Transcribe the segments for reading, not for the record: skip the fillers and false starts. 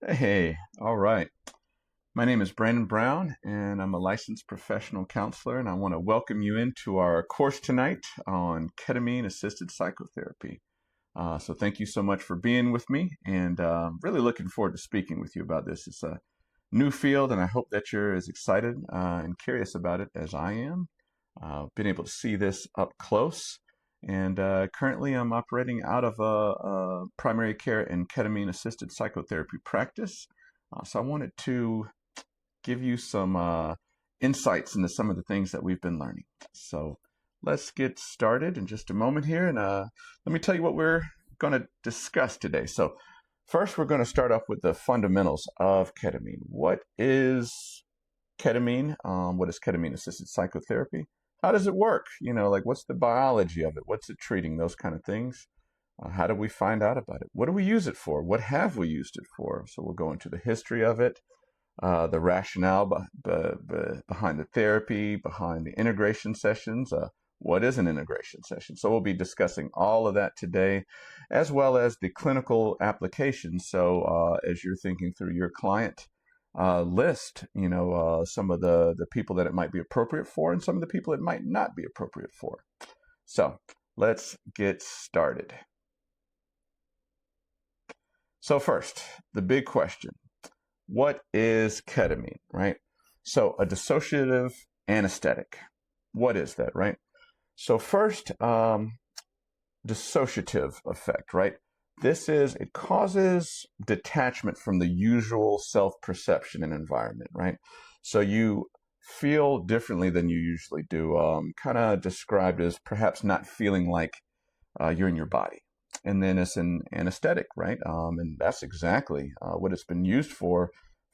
Hey, all right. My name is Brandon Brown, and I'm a licensed professional counselor, and I want to welcome you into our course tonight on ketamine-assisted psychotherapy. So thank you so much for being with me, and really looking forward to speaking with you about this. It's a new field, and I hope that you're as excited and curious about it as I am. Been able to see this up close, and currently I'm operating out of a primary care and ketamine-assisted psychotherapy practice. So I wanted to give you some insights into some of the things that we've been learning. So let's get started in just a moment here, and let me tell you what we're going to discuss today. So first, we're going to start off with the fundamentals of ketamine. What is ketamine? What is ketamine-assisted psychotherapy? How does it work? Like what's the biology of it? What's it treating? Those kind of things. How do we find out about it? What do we use it for? What have we used it for? So we'll go into the history of it, the rationale behind the therapy, behind the integration sessions. What is an integration session? So we'll be discussing all of that today, as well as the clinical application. So as you're thinking through your client list, some of the people that it might be appropriate for and some of the people it might not be appropriate for. So let's get started. So first, the big question. What is ketamine, right? So a dissociative anesthetic. What is that, right? So first, dissociative effect, right? It causes detachment from the usual self-perception and environment, right? So you feel differently than you usually do, kind of described as perhaps not feeling like you're in your body. And then it's an anesthetic, right? And that's exactly what it's been used for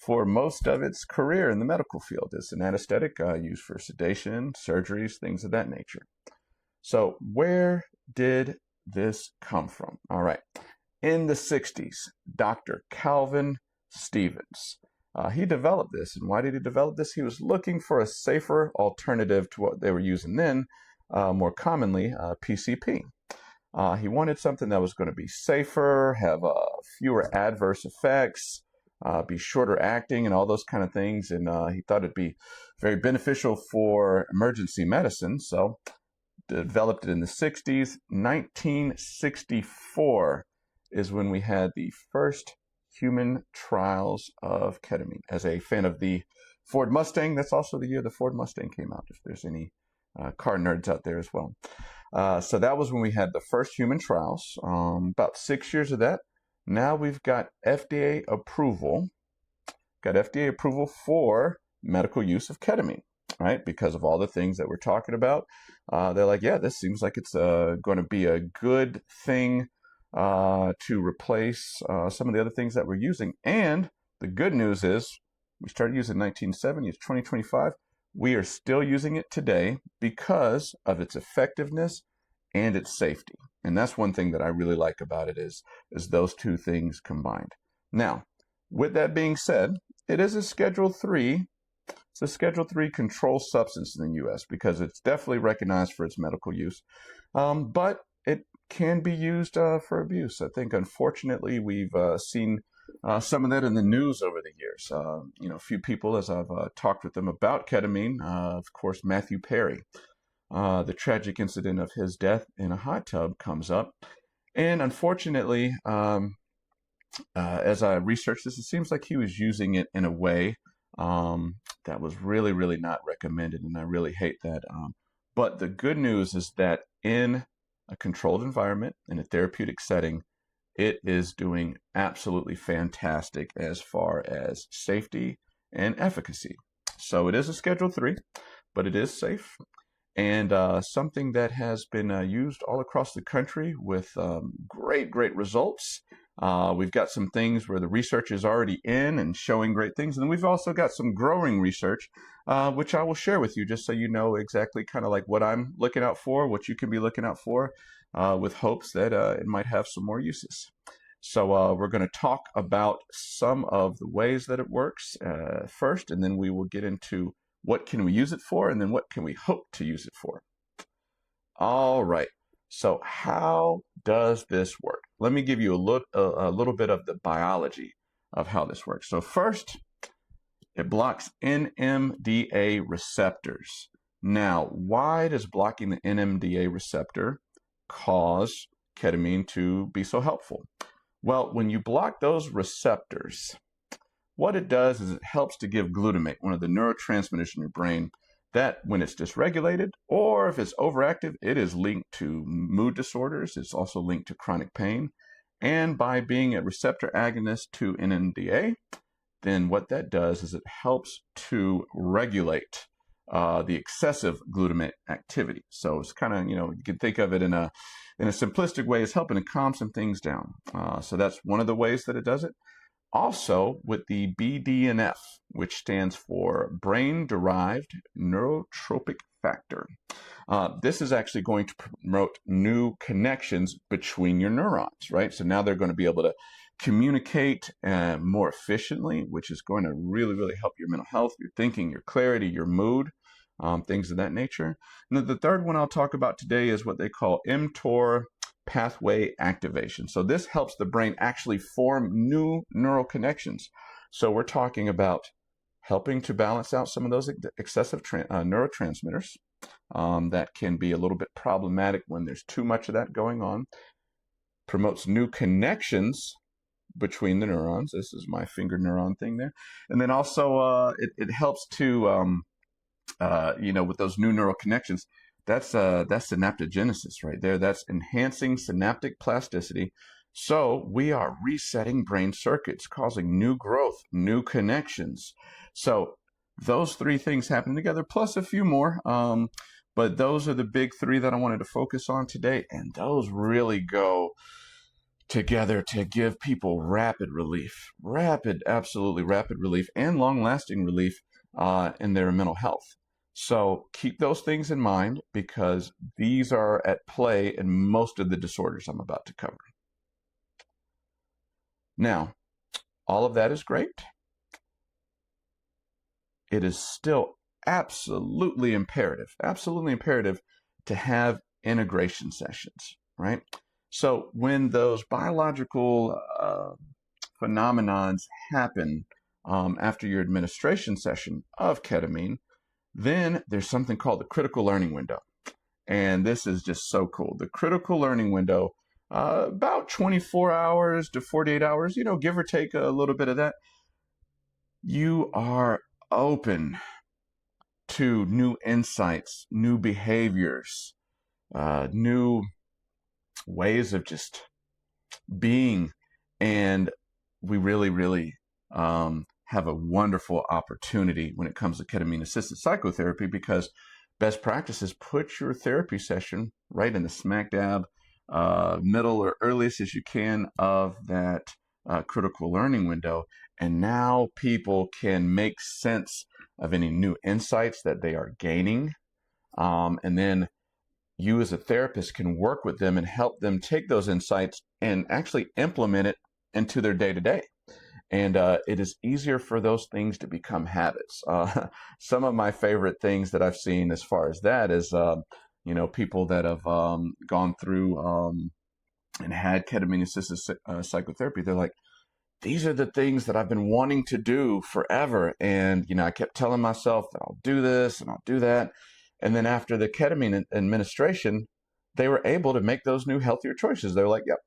most of its career in the medical field. It's an anesthetic used for sedation, surgeries, things of that nature. So where did this come from? All right. In the 60s, Dr. Calvin Stevens, he developed this. And why did he develop this? He was looking for a safer alternative to what they were using then, more commonly PCP. He wanted something that was going to be safer, have fewer adverse effects, be shorter acting, and all those kind of things. And he thought it'd be very beneficial for emergency medicine. So developed it in the 60s. 1964 is when we had the first human trials of ketamine. As a fan of the Ford Mustang, that's also the year the Ford Mustang came out, if there's any car nerds out there as well. So that was when we had the first human trials. About 6 years of that. Now we've got FDA approval. Got FDA approval for medical use of ketamine, right? Because of all the things that we're talking about. They're like, yeah, this seems like it's going to be a good thing to replace some of the other things that we're using. And the good news is we started using it in 1970, it's 2025. We are still using it today because of its effectiveness and its safety. And that's one thing that I really like about it is those two things combined. Now, with that being said, it is a Schedule 3. It's a Schedule 3 controlled substance in the U.S. because it's definitely recognized for its medical use. But it can be used for abuse. I think, unfortunately, we've seen some of that in the news over the years. A few people, as I've talked with them about ketamine, of course, Matthew Perry, the tragic incident of his death in a hot tub comes up. And unfortunately, as I researched this, it seems like he was using it in a way that was really, really not recommended. And I really hate that. But the good news is that in a controlled environment, in a therapeutic setting, it is doing absolutely fantastic as far as safety and efficacy. So it is a Schedule 3, but it is safe and something that has been used all across the country with great results. We've got some things where the research is already in and showing great things. And then we've also got some growing research, which I will share with you just so you know exactly kind of like what I'm looking out for, what you can be looking out for, with hopes that it might have some more uses. So we're going to talk about some of the ways that it works first, and then we will get into what can we use it for, and then what can we hope to use it for. All right. So how does this work? Let me give you a little bit of the biology of how this works. So first, it blocks NMDA receptors. Now, why does blocking the NMDA receptor cause ketamine to be so helpful? Well, when you block those receptors, what it does is it helps to give glutamate, one of the neurotransmitters in your brain, that when it's dysregulated or if it's overactive, it is linked to mood disorders. It's also linked to chronic pain. And by being a receptor agonist to NMDA, then what that does is it helps to regulate the excessive glutamate activity. So it's kind of, you can think of it in a simplistic way as helping to calm some things down. So that's one of the ways that it does it. Also, with the BDNF, which stands for brain-derived neurotropic factor. This is actually going to promote new connections between your neurons, right? So now they're going to be able to communicate more efficiently, which is going to really, really help your mental health, your thinking, your clarity, your mood, things of that nature. And then the third one I'll talk about today is what they call mTOR pathway activation. So this helps the brain actually form new neural connections. So we're talking about helping to balance out some of those excessive neurotransmitters that can be a little bit problematic when there's too much of that going on. Promotes new connections between the neurons. This is my finger neuron thing there. And then also it helps to, with those new neural connections, that's synaptogenesis right there. That's enhancing synaptic plasticity. So we are resetting brain circuits, causing new growth, new connections. So those three things happen together, plus a few more. But those are the big three that I wanted to focus on today. And those really go together to give people rapid relief, absolutely rapid relief and long-lasting relief in their mental health. So keep those things in mind because these are at play in most of the disorders I'm about to cover. Now, all of that is great. It is still absolutely imperative to have integration sessions, right? So when those biological phenomenons happen after your administration session of ketamine, then there's something called the critical learning window. And this is just so cool. The critical learning window, about 24 hours to 48 hours, give or take a little bit of that. You are open to new insights, new behaviors, new ways of just being. And we really, really have a wonderful opportunity when it comes to ketamine-assisted psychotherapy because best practices put your therapy session right in the smack dab middle or earliest as you can of that critical learning window. And now people can make sense of any new insights that they are gaining. And then you as a therapist can work with them and help them take those insights and actually implement it into their day-to-day. And it is easier for those things to become habits. Some of my favorite things that I've seen as far as that is, people that have gone through and had ketamine-assisted psychotherapy. They're like, these are the things that I've been wanting to do forever. And, I kept telling myself that I'll do this and I'll do that. And then after the ketamine administration, they were able to make those new healthier choices. They're like, yep,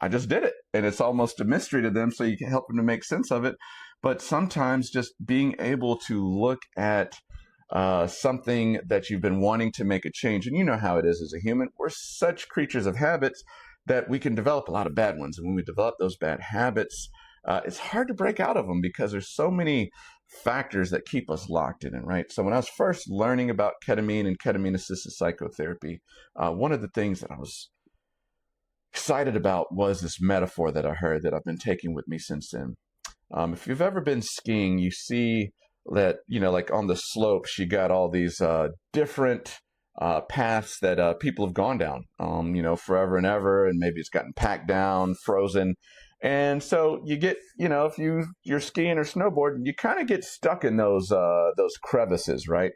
I just did it. And it's almost a mystery to them, so you can help them to make sense of it. But sometimes just being able to look at something that you've been wanting to make a change, and you know how it is as a human, we're such creatures of habits that we can develop a lot of bad ones. And when we develop those bad habits, it's hard to break out of them because there's so many factors that keep us locked in it, right? So when I was first learning about ketamine and ketamine-assisted psychotherapy, one of the things that I was excited about was this metaphor that I heard that I've been taking with me since then. If you've ever been skiing, you see that, like on the slopes, you got all these different paths that people have gone down, forever and ever, and maybe it's gotten packed down, frozen. And so you get, if you're skiing or snowboarding, you kind of get stuck in those crevices, right?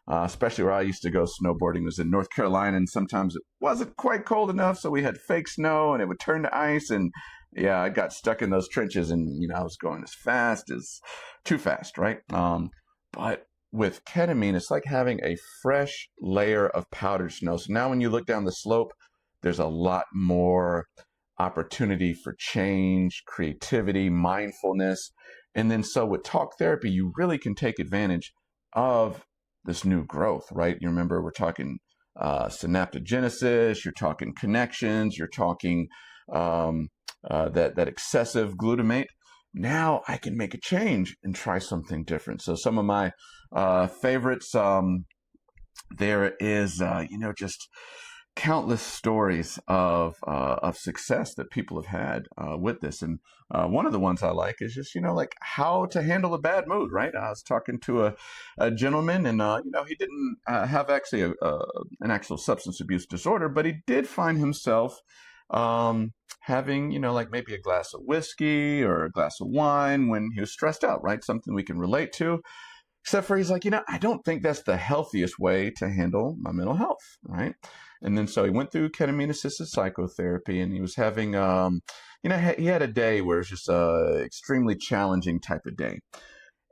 Especially where I used to go snowboarding was in North Carolina, and sometimes it wasn't quite cold enough, so we had fake snow, and it would turn to ice, and Yeah, I got stuck in those trenches, and I was going as fast as too fast, right? But with ketamine, it's like having a fresh layer of powdered snow. So now when you look down the slope, there's a lot more opportunity for change, creativity, mindfulness. And then so with talk therapy, you really can take advantage of this new growth, right? You remember we're talking synaptogenesis, you're talking connections, you're talking um, that excessive glutamate. Now I can make a change and try something different. So some of my favorites, there is, just countless stories of success that people have had with this. And one of the ones I like is just, like how to handle a bad mood, right? I was talking to a gentleman, and, he didn't have actually an actual substance abuse disorder, but he did find himself having, like maybe a glass of whiskey or a glass of wine when he was stressed out, right? Something we can relate to. Except for he's like, I don't think that's the healthiest way to handle my mental health, right? And then so he went through ketamine-assisted psychotherapy, and he was having, he had a day where it's just a extremely challenging type of day.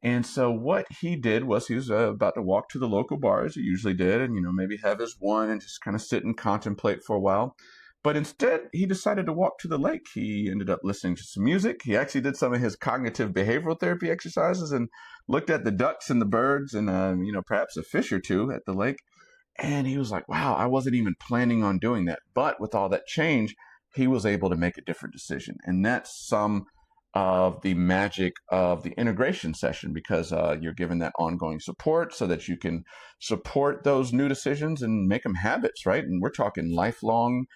And so what he did was he was about to walk to the local bar as he usually did, and maybe have his one and just kind of sit and contemplate for a while. But instead, he decided to walk to the lake. He ended up listening to some music. He actually did some of his cognitive behavioral therapy exercises and looked at the ducks and the birds and, perhaps a fish or two at the lake. And he was like, wow, I wasn't even planning on doing that. But with all that change, he was able to make a different decision. And that's some of the magic of the integration session, because you're given that ongoing support so that you can support those new decisions and make them habits, right? And we're talking lifelong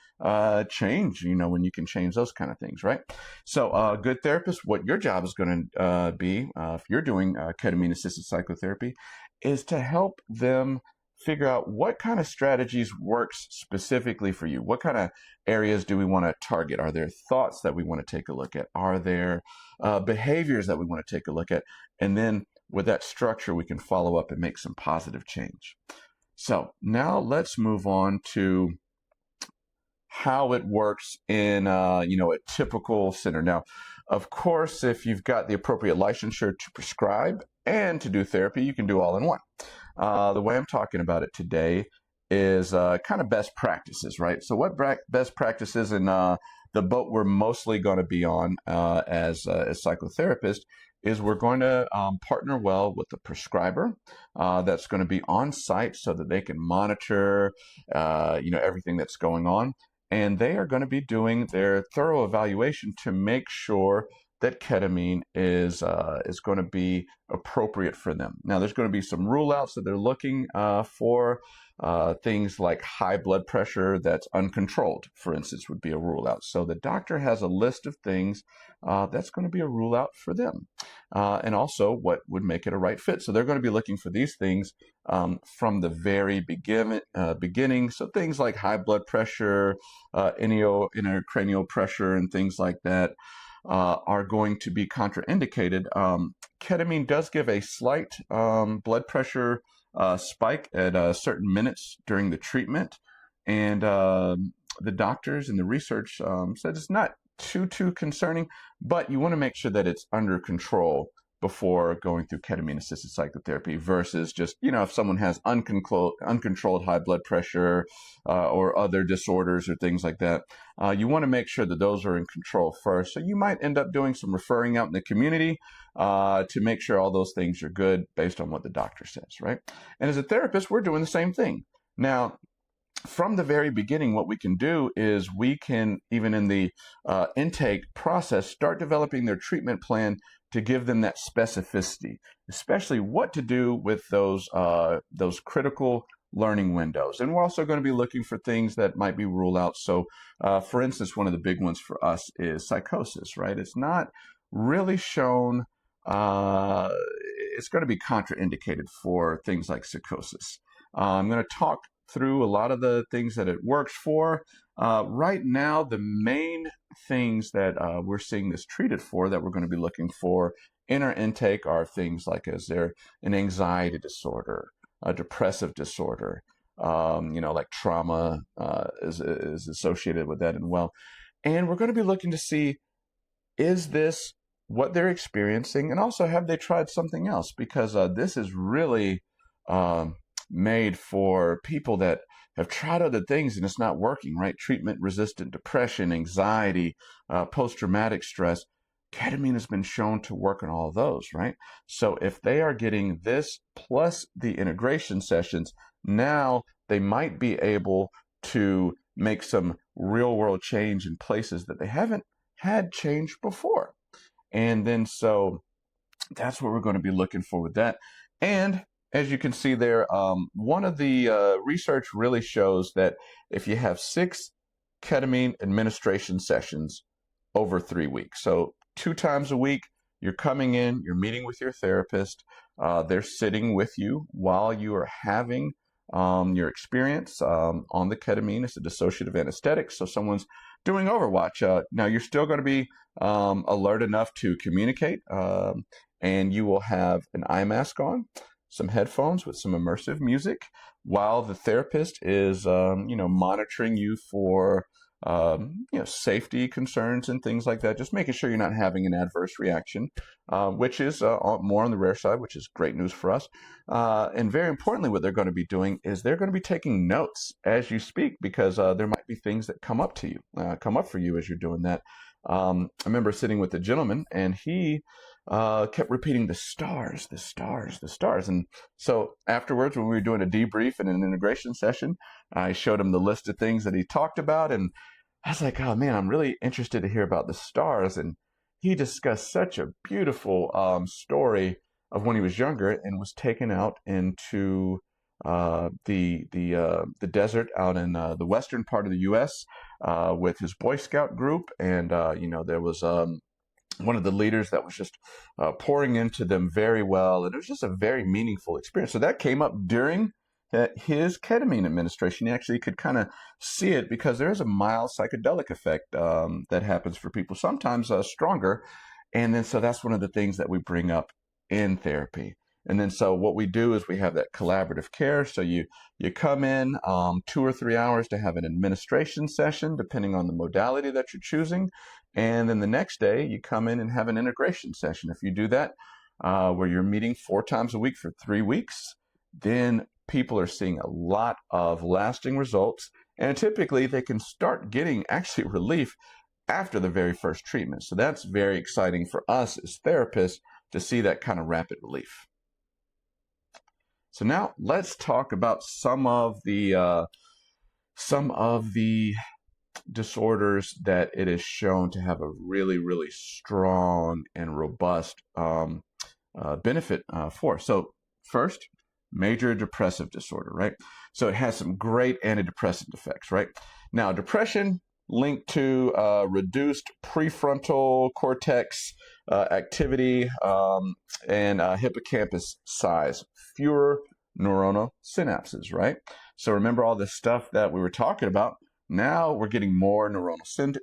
change, when you can change those kind of things, right? So good therapist, what your job is going to be, if you're doing ketamine-assisted psychotherapy, is to help them figure out what kind of strategies works specifically for you. What kind of areas do we want to target? Are there thoughts that we want to take a look at? Are there behaviors that we want to take a look at? And then with that structure, we can follow up and make some positive change. So now let's move on to how it works in a typical center. Now, of course, if you've got the appropriate licensure to prescribe and to do therapy, you can do all in one. The way I'm talking about it today is kind of best practices, right? So what best practices in the boat we're mostly going to be on as psychotherapists is we're going to partner well with the prescriber that's going to be on site so that they can monitor, everything that's going on. And they are going to be doing their thorough evaluation to make sure that ketamine is going to be appropriate for them. Now, there's going to be some rule outs that they're looking for. Things like high blood pressure that's uncontrolled, for instance, would be a rule out. So the doctor has a list of things that's going to be a rule out for them, and also what would make it a right fit. So they're going to be looking for these things from the very beginning. So things like high blood pressure, intracranial pressure, and things like that are going to be contraindicated. Ketamine does give a slight blood pressure spike at certain minutes during the treatment, and the doctors and the research said it's not too concerning, but you want to make sure that it's under control before going through ketamine-assisted psychotherapy versus just, if someone has uncontrolled high blood pressure or other disorders or things like that, you want to make sure that those are in control first. So you might end up doing some referring out in the community to make sure all those things are good based on what the doctor says, right? And as a therapist, we're doing the same thing. Now, from the very beginning, what we can do is we can, even in the intake process, start developing their treatment plan to give them that specificity, especially what to do with those critical learning windows. And we're also going to be looking for things that might be rule out. So, for instance, one of the big ones for us is psychosis, right? It's not really shown, it's going to be contraindicated for things like psychosis. I'm going to talk through a lot of the things that it works for. Right now, the main things that we're seeing this treated for that we're going to be looking for in our intake are things like, is there an anxiety disorder, a depressive disorder, like trauma is associated with that as well. And we're going to be looking to see, is this what they're experiencing? And also, have they tried something else? Because this is really um, made for people that have tried other things and it's not working, right? Treatment-resistant depression, anxiety, post-traumatic stress. Ketamine has been shown to work on all of those, right? So if they are getting this plus the integration sessions, now they might be able to make some real world change in places that they haven't had change before. And then so that's what we're going to be looking for with that. And as you can see there, one of the research really shows that if you have 6 ketamine administration sessions over 3 weeks, so 2 times a week, you're coming in, you're meeting with your therapist, they're sitting with you while you are having your experience on the ketamine. It's a dissociative anesthetic, so someone's doing Overwatch. Now, you're still going to be alert enough to communicate, and you will have an eye mask on, some headphones with some immersive music, while the therapist is, monitoring you for safety concerns and things like that, just making sure you're not having an adverse reaction, which is more on the rare side, which is great news for us. And very importantly, what they're going to be doing is they're going to be taking notes as you speak, because there might be things that come up for you as you're doing that. I remember sitting with a gentleman, and he kept repeating the stars, the stars, the stars. And so afterwards, when we were doing a debrief and an integration session, I showed him the list of things that he talked about, and I was like, oh man, I'm really interested to hear about the stars. And he discussed such a beautiful story of when he was younger and was taken out into the desert out in the western part of the U.S. With his Boy Scout group, and there was one of the leaders that was just pouring into them very well, and it was just a very meaningful experience. So that came up during his ketamine administration. You actually could kind of see it, because there is a mild psychedelic effect that happens for people, sometimes stronger. And then so that's one of the things that we bring up in therapy. And then so what we do is we have that collaborative care. So you come in 2 or 3 hours to have an administration session, depending on the modality that you're choosing. And then the next day you come in and have an integration session. If you do that, where you're meeting 4 times a week for 3 weeks, then people are seeing a lot of lasting results. And typically they can start getting actually relief after the very first treatment. So that's very exciting for us as therapists to see that kind of rapid relief. So now let's talk about some of the disorders that it is shown to have a really, really strong and robust benefit for. So first, major depressive disorder, right? So it has some great antidepressant effects, right? Now, depression linked to reduced prefrontal cortex activity and hippocampus size, fewer neuronal synapses, right? So remember all this stuff that we were talking about. Now we're getting more neuronal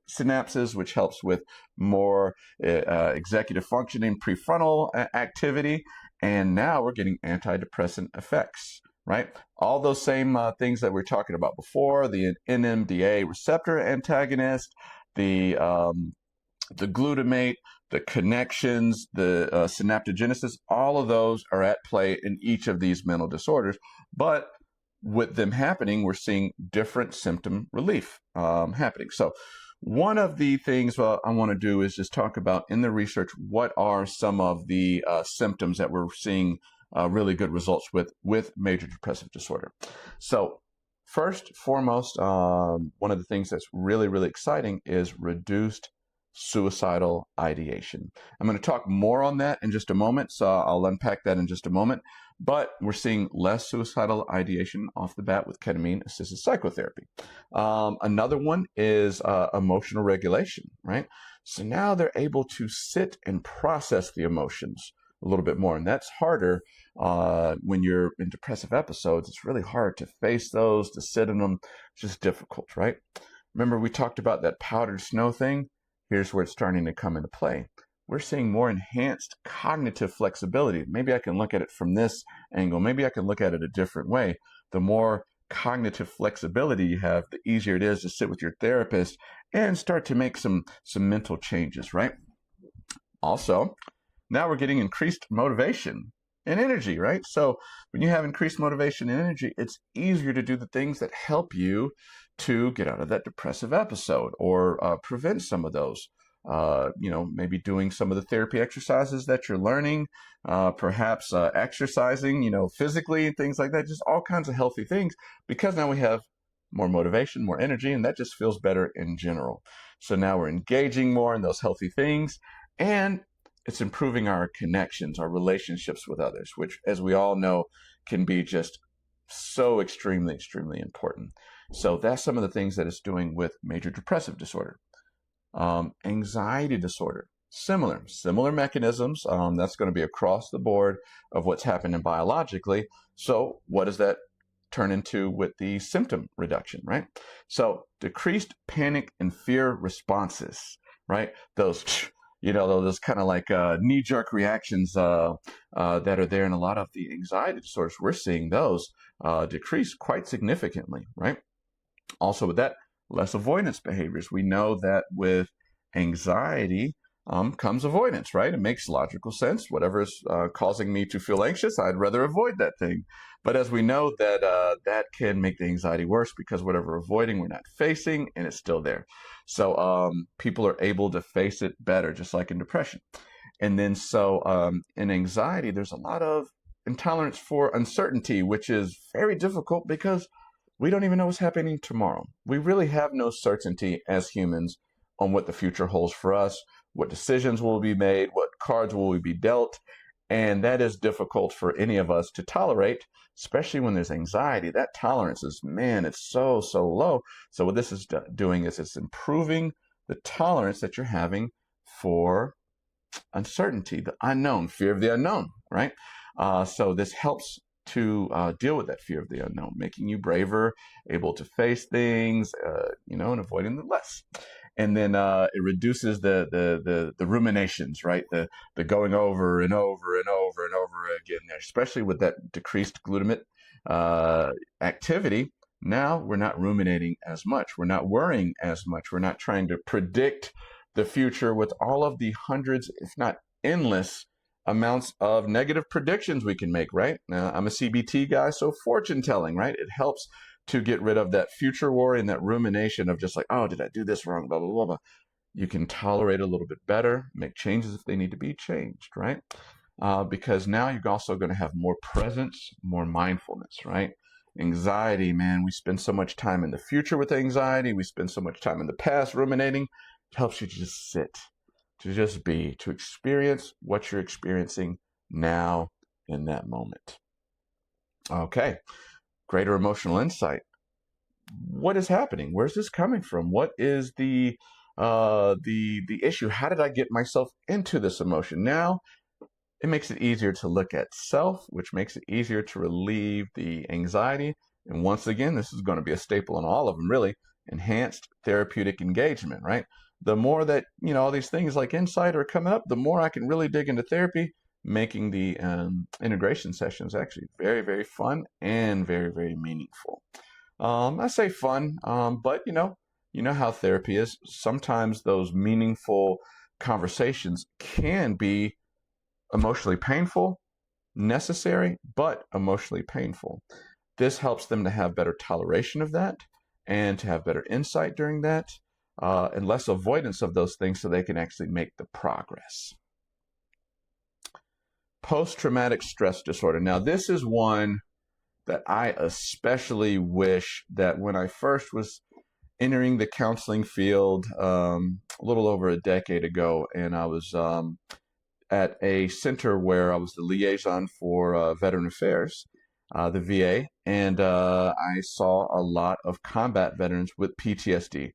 synapses, which helps with more executive functioning, prefrontal activity. And now we're getting antidepressant effects, right? All those same things that we were talking about before, the NMDA receptor antagonist, the glutamate, the connections, the synaptogenesis, all of those are at play in each of these mental disorders. But with them happening, we're seeing different symptom relief happening. So one of the things I want to do is just talk about in the research, what are some of the symptoms that we're seeing really good results with major depressive disorder. So first, foremost, one of the things that's really, really exciting is reduced suicidal ideation. I'm going to talk more on that in just a moment, so I'll unpack that in just a moment. But we're seeing less suicidal ideation off the bat with ketamine-assisted psychotherapy. Another one is emotional regulation, right? So now they're able to sit and process the emotions a little bit more, and that's harder when you're in depressive episodes. It's really hard to face those, to sit in them. It's just difficult, right? Remember we talked about that powdered snow thing? Here's where it's starting to come into play. We're seeing more enhanced cognitive flexibility. Maybe I can look at it from this angle. Maybe I can look at it a different way. The more cognitive flexibility you have, the easier it is to sit with your therapist and start to make some mental changes, right? Also, now we're getting increased motivation and energy, right? So when you have increased motivation and energy, it's easier to do the things that help you to get out of that depressive episode or prevent some of those. Maybe doing some of the therapy exercises that you're learning, perhaps exercising, physically and things like that, just all kinds of healthy things, because now we have more motivation, more energy, and that just feels better in general. So now we're engaging more in those healthy things, and it's improving our connections, our relationships with others, which, as we all know, can be just so extremely, extremely important. So that's some of the things that it's doing with major depressive disorder. Anxiety disorder, similar mechanisms. That's going to be across the board of what's happening biologically. So what does that turn into with the symptom reduction, right? So decreased panic and fear responses, right? Those kind of like knee-jerk reactions that are there in a lot of the anxiety disorders. We're seeing those decrease quite significantly, right? Also with that, less avoidance behaviors. We know that with anxiety comes avoidance, right? It makes logical sense. Whatever is causing me to feel anxious, I'd rather avoid that thing. But as we know, that that can make the anxiety worse, because whatever we're avoiding, we're not facing, and it's still there. So people are able to face it better, just like in depression. And then in anxiety, there's a lot of intolerance for uncertainty, which is very difficult because we don't even know what's happening tomorrow. We really have no certainty as humans on what the future holds for us, what decisions will be made, what cards will we be dealt. And that is difficult for any of us to tolerate, especially when there's anxiety. That tolerance is, man, it's so low. So what this is doing is it's improving the tolerance that you're having for uncertainty, the unknown, fear of the unknown, right? So this helps to deal with that fear of the unknown, making you braver, able to face things, and avoiding the less. And then it reduces the ruminations, right? The going over and over and over and over again there, especially with that decreased glutamate activity. Now we're not ruminating as much. We're not worrying as much. We're not trying to predict the future with all of the hundreds, if not endless, amounts of negative predictions we can make, right? Now, I'm a CBT guy, so fortune telling, right? It helps to get rid of that future worry and that rumination of just like, oh, did I do this wrong, blah, blah, blah, blah. You can tolerate a little bit better, make changes if they need to be changed, right? Because now you're also going to have more presence, more mindfulness, right? Anxiety, man, we spend so much time in the future with anxiety. We spend so much time in the past ruminating. It helps you to just sit, to just be, to experience what you're experiencing now in that moment. Okay, greater emotional insight. What is happening? Where's this coming from? What is the issue? How did I get myself into this emotion? Now, it makes it easier to look at self, which makes it easier to relieve the anxiety. And once again, this is going to be a staple in all of them, really. Enhanced therapeutic engagement, right? The more that, all these things like insight are coming up, the more I can really dig into therapy, making the integration sessions actually very, very fun and very, very meaningful. I say fun, but you know how therapy is. Sometimes those meaningful conversations can be emotionally painful, necessary, but emotionally painful. This helps them to have better toleration of that and to have better insight during that, and less avoidance of those things so they can actually make the progress. Post-traumatic stress disorder. Now, this is one that I especially wish that when I first was entering the counseling field a little over a decade ago, and I was at a center where I was the liaison for Veteran Affairs, the VA, and I saw a lot of combat veterans with PTSD.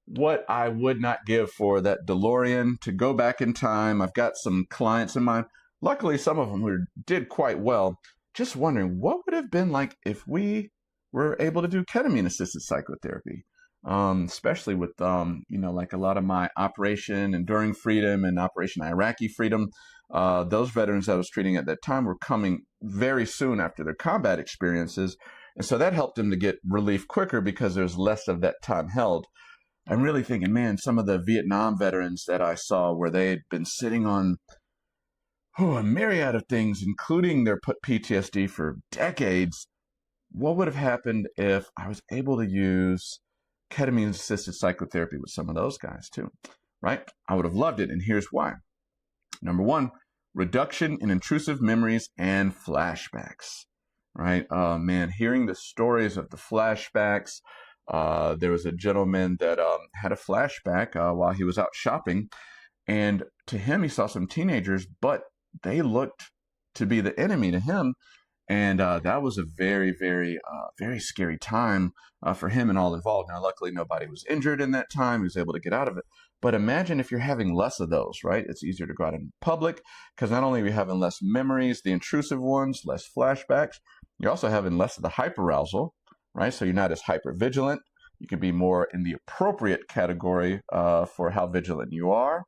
What I would not give for that DeLorean to go back in time. I've got some clients in mind. Luckily, some of them who did quite well. Just wondering what would have been like if we were able to do ketamine-assisted psychotherapy, especially with, like a lot of my Operation Enduring Freedom and Operation Iraqi Freedom. Those veterans that I was treating at that time were coming very soon after their combat experiences. And so that helped them to get relief quicker because there's less of that time held. I'm really thinking, man, some of the Vietnam veterans that I saw where they had been sitting on a myriad of things, including their PTSD for decades. What would have happened if I was able to use ketamine-assisted psychotherapy with some of those guys too, right? I would have loved it, and here's why. Number one, reduction in intrusive memories and flashbacks, right? Man, hearing the stories of the flashbacks. There was a gentleman that had a flashback while he was out shopping, and to him, he saw some teenagers, but they looked to be the enemy to him. And that was a very, very, very scary time for him and all involved. Now, luckily, nobody was injured in that time. He was able to get out of it. But imagine if you're having less of those, right? It's easier to go out in public because not only are you having less memories, the intrusive ones, less flashbacks, you're also having less of the hyperarousal, right? So you're not as hyper vigilant. You can be more in the appropriate category for how vigilant you are.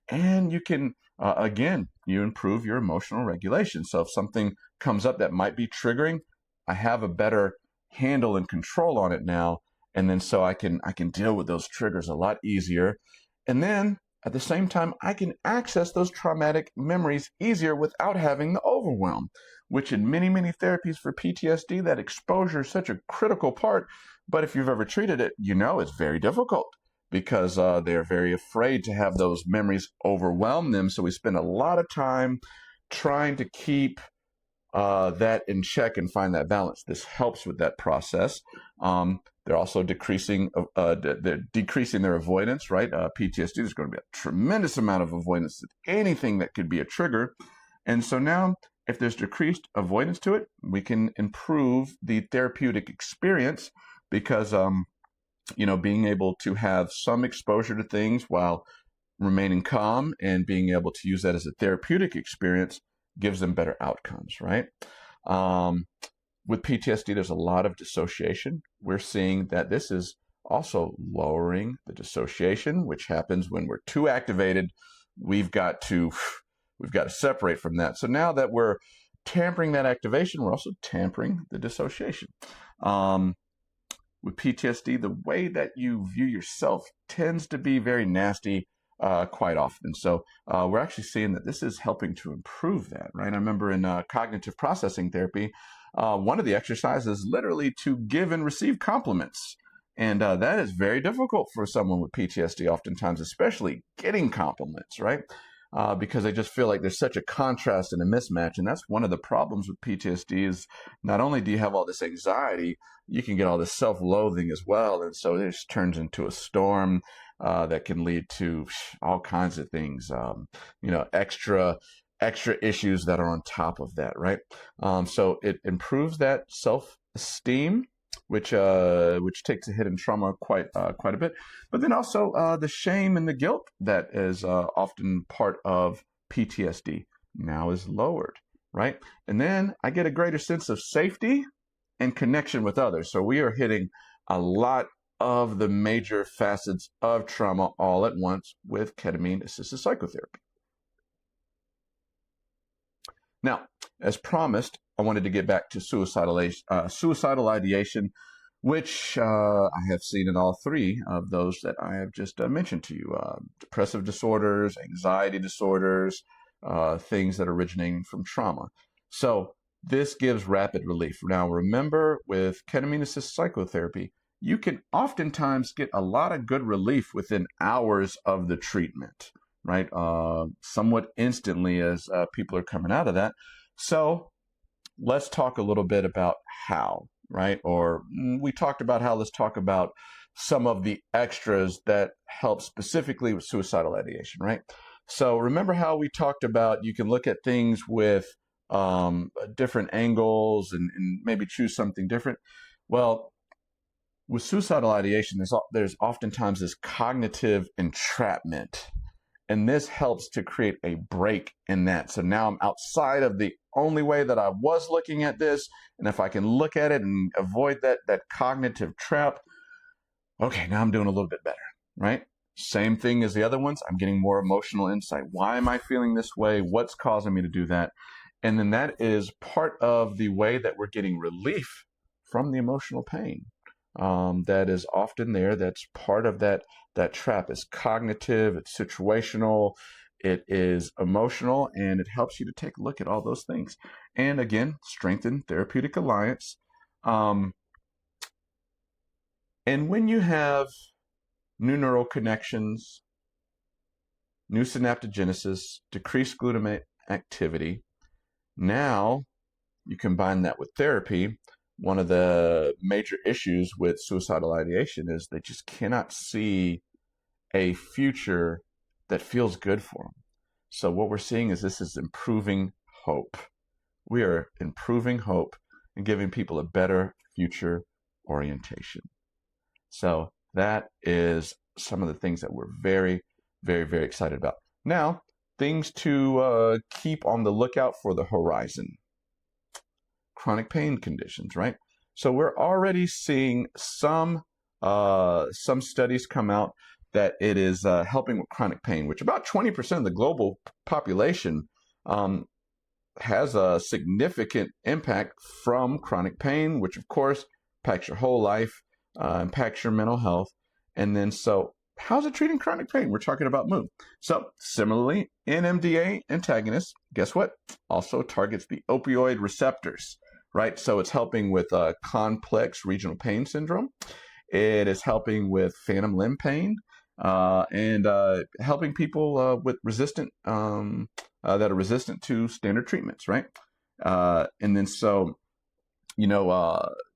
And you can, again, you improve your emotional regulation. So if something comes up that might be triggering, I have a better handle and control on it now. And then so I can deal with those triggers a lot easier. And then at the same time, I can access those traumatic memories easier without having the overwhelm, which in many, many therapies for PTSD, that exposure is such a critical part. But if you've ever treated it, you know it's very difficult because they're very afraid to have those memories overwhelm them. So we spend a lot of time trying to keep that in check and find that balance. This helps with that process. They're also decreasing their avoidance, right? PTSD, there's going to be a tremendous amount of avoidance of anything that could be a trigger. And so now, if there's decreased avoidance to it, we can improve the therapeutic experience because, being able to have some exposure to things while remaining calm and being able to use that as a therapeutic experience gives them better outcomes, right? With PTSD, there's a lot of dissociation. We're seeing that this is also lowering the dissociation, which happens when we're too activated. We've got to separate from that. So now that we're tampering that activation, we're also tampering the dissociation. With PTSD, the way that you view yourself tends to be very nasty quite often. So we're actually seeing that this is helping to improve that, right? I remember in cognitive processing therapy, one of the exercises is literally to give and receive compliments. And that is very difficult for someone with PTSD oftentimes, especially getting compliments, right? Because they just feel like there's such a contrast and a mismatch. And that's one of the problems with PTSD is not only do you have all this anxiety, you can get all this self-loathing as well. And so it just turns into a storm that can lead to all kinds of things, extra issues that are on top of that, right? So it improves that self-esteem, which takes a hit in trauma quite a bit. But then also the shame and the guilt that is often part of PTSD now is lowered, right? And then I get a greater sense of safety and connection with others. So we are hitting a lot of the major facets of trauma all at once with ketamine-assisted psychotherapy. Now, as promised, I wanted to get back to suicidal ideation, which I have seen in all three of those that I have just mentioned to you. Depressive disorders, anxiety disorders, things that are originating from trauma. So this gives rapid relief. Now, remember, with ketamine-assisted psychotherapy, you can oftentimes get a lot of good relief within hours of the treatment, right? Somewhat instantly as people are coming out of that. So let's talk a little bit about how, right? Or we talked about how, let's talk about some of the extras that help specifically with suicidal ideation, right? So remember how we talked about you can look at things with different angles and maybe choose something different. Well, with suicidal ideation, there's oftentimes this cognitive entrapment. And this helps to create a break in that. So now I'm outside of the only way that I was looking at this. And if I can look at it and avoid that cognitive trap, okay, now I'm doing a little bit better, right? Same thing as the other ones. I'm getting more emotional insight. Why am I feeling this way? What's causing me to do that? And then that is part of the way that we're getting relief from the emotional pain. that is often there. That's part of that trap. It's cognitive, it's situational, it is emotional, and it helps you to take a look at all those things. And again, strengthen therapeutic alliance. And when you have new neural connections, new synaptogenesis, decreased glutamate activity, now you combine that with therapy. One of the major issues with suicidal ideation is they just cannot see a future that feels good for them. So what we're seeing is this is improving hope. We are improving hope and giving people a better future orientation. So that is some of the things that we're very, very, very excited about. Now, things to keep on the lookout for the horizon. Chronic pain conditions, right? So we're already seeing some studies come out that it is helping with chronic pain, which about 20% of the global population has a significant impact from chronic pain, which of course impacts your whole life, impacts your mental health. And then so how's it treating chronic pain? We're talking about mood. So similarly, NMDA antagonist, guess what? Also targets the opioid receptors, right? So it's helping with complex regional pain syndrome. It is helping with phantom limb pain, and helping people with resistant that are resistant to standard treatments, right? And then so,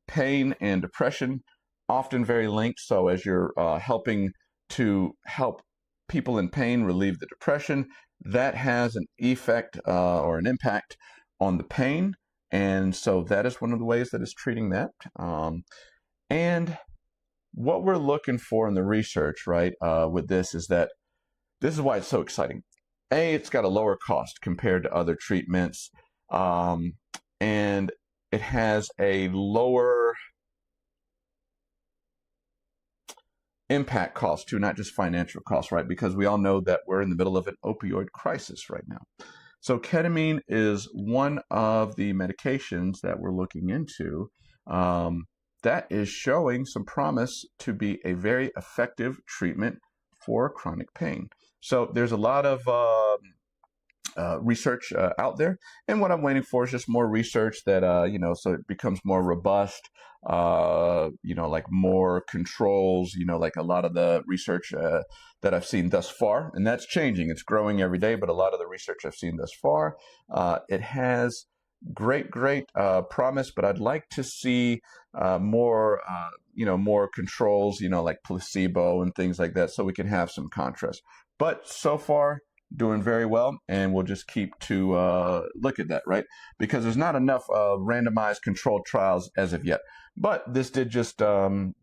pain and depression often very linked. So as you're helping to help people in pain relieve the depression, that has an effect or an impact on the pain. And so that is one of the ways that it's treating that. And what we're looking for in the research, right, with this is that this is why it's so exciting. A, it's got a lower cost compared to other treatments, and it has a lower impact cost too, not just financial cost, right? Because we all know that we're in the middle of an opioid crisis right now. So ketamine is one of the medications that we're looking into that is showing some promise to be a very effective treatment for chronic pain. So there's a lot of research out there, and what I'm waiting for is just more research that so it becomes more robust, like more controls, like a lot of the research that I've seen thus far, and that's changing. It's growing every day, but a lot of the research I've seen thus far, it has great promise, but I'd like to see more controls, like placebo and things like that, so we can have some contrast. But so far, doing very well, and we'll just keep to look at that, right? Because there's not enough randomized controlled trials as of yet. But this did just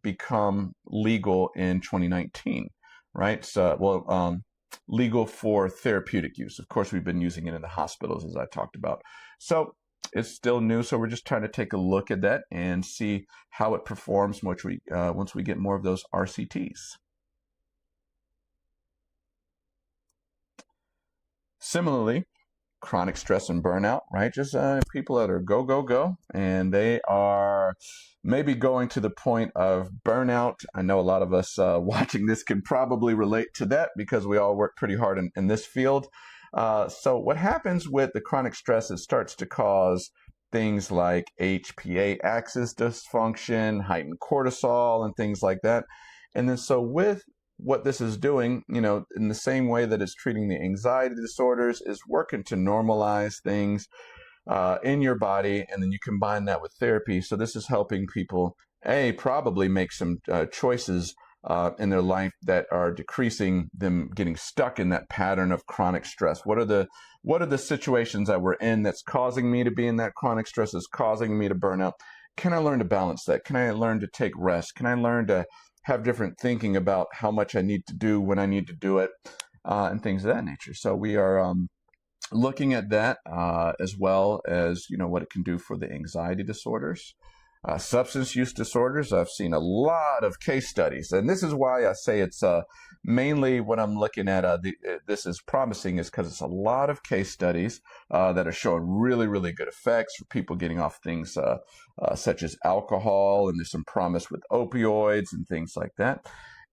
become legal in 2019, right? So, legal for therapeutic use. Of course, we've been using it in the hospitals, as I talked about. So it's still new, so we're just trying to take a look at that and see how it performs once we get more of those RCTs. Similarly, chronic stress and burnout, right? Just people that are go, and they are maybe going to the point of burnout. I know a lot of us watching this can probably relate to that because we all work pretty hard in this field. So what happens with the chronic stress, it starts to cause things like HPA axis dysfunction, heightened cortisol, and things like that. And then so with what this is doing, in the same way that it's treating the anxiety disorders, is working to normalize things in your body, and then you combine that with therapy. So this is helping people, probably make some choices in their life that are decreasing them getting stuck in that pattern of chronic stress. What are the situations that we're in that's causing me to be in that chronic stress, is causing me to burn out? Can I learn to balance that? Can I learn to take rest? Can I learn to have different thinking about how much I need to do, when I need to do it, and things of that nature? So we are looking at that as well as, what it can do for the anxiety disorders. Substance use disorders, I've seen a lot of case studies, and this is why I say it's mainly what I'm looking at. This is promising is because it's a lot of case studies that are showing really, really good effects for people getting off things such as alcohol, and there's some promise with opioids and things like that.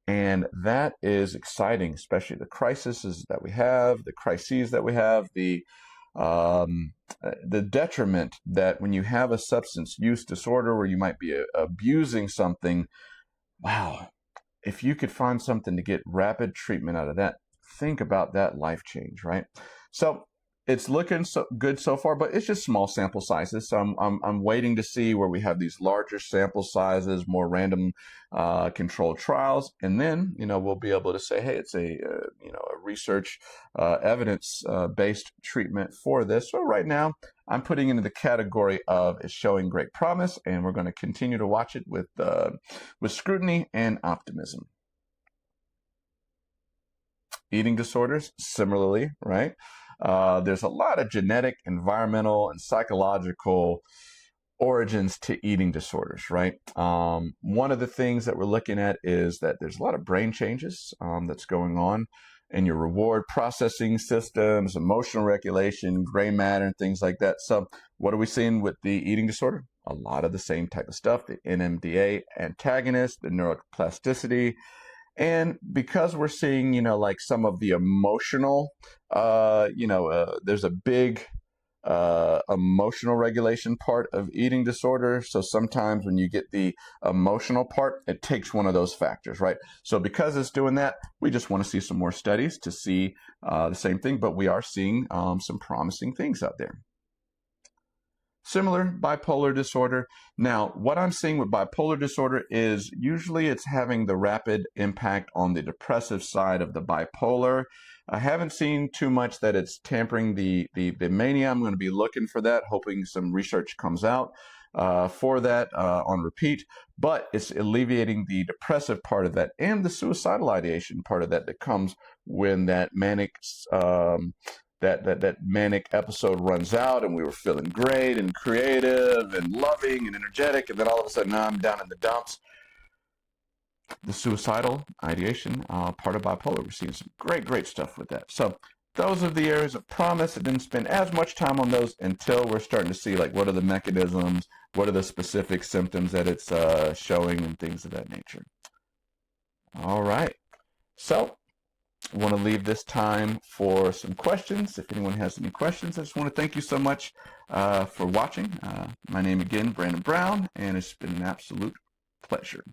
And that is exciting, especially the crises that we have, the detriment that when you have a substance use disorder where you might be abusing something. Wow, if you could find something to get rapid treatment out of that, think about that life change, right? So it's looking so good so far, but it's just small sample sizes. So I'm waiting to see where we have these larger sample sizes, more random controlled trials, and then we'll be able to say, hey, it's a research evidence based treatment for this. So right now, I'm putting into the category of it's showing great promise, and we're going to continue to watch it with scrutiny and optimism. Eating disorders, similarly, right? There's a lot of genetic, environmental, and psychological origins to eating disorders, right? One of the things that we're looking at is that there's a lot of brain changes that's going on in your reward processing systems, emotional regulation, gray matter, and things like that. So what are we seeing with the eating disorder? A lot of the same type of stuff, the NMDA antagonist, the neuroplasticity. And because we're seeing, like some of the emotional, there's a big emotional regulation part of eating disorder. So sometimes when you get the emotional part, it takes one of those factors, right? So because it's doing that, we just want to see some more studies to see the same thing, but we are seeing some promising things out there. Similar, bipolar disorder. Now, what I'm seeing with bipolar disorder is usually it's having the rapid impact on the depressive side of the bipolar. I haven't seen too much that it's tampering the mania. I'm going to be looking for that, hoping some research comes out for that on repeat. But it's alleviating the depressive part of that and the suicidal ideation part of that comes when that manic that manic episode runs out, and we were feeling great and creative and loving and energetic, and then all of a sudden, now I'm down in the dumps. The suicidal ideation part of bipolar, we're seeing some great stuff with that. So those are the areas of promise. I didn't spend as much time on those until we're starting to see, like, what are the mechanisms, what are the specific symptoms that it's showing, and things of that nature. All right. So I want to leave this time for some questions. If anyone has any questions, I just want to thank you so much for watching. My name again, Brandon Brown, and it's been an absolute pleasure.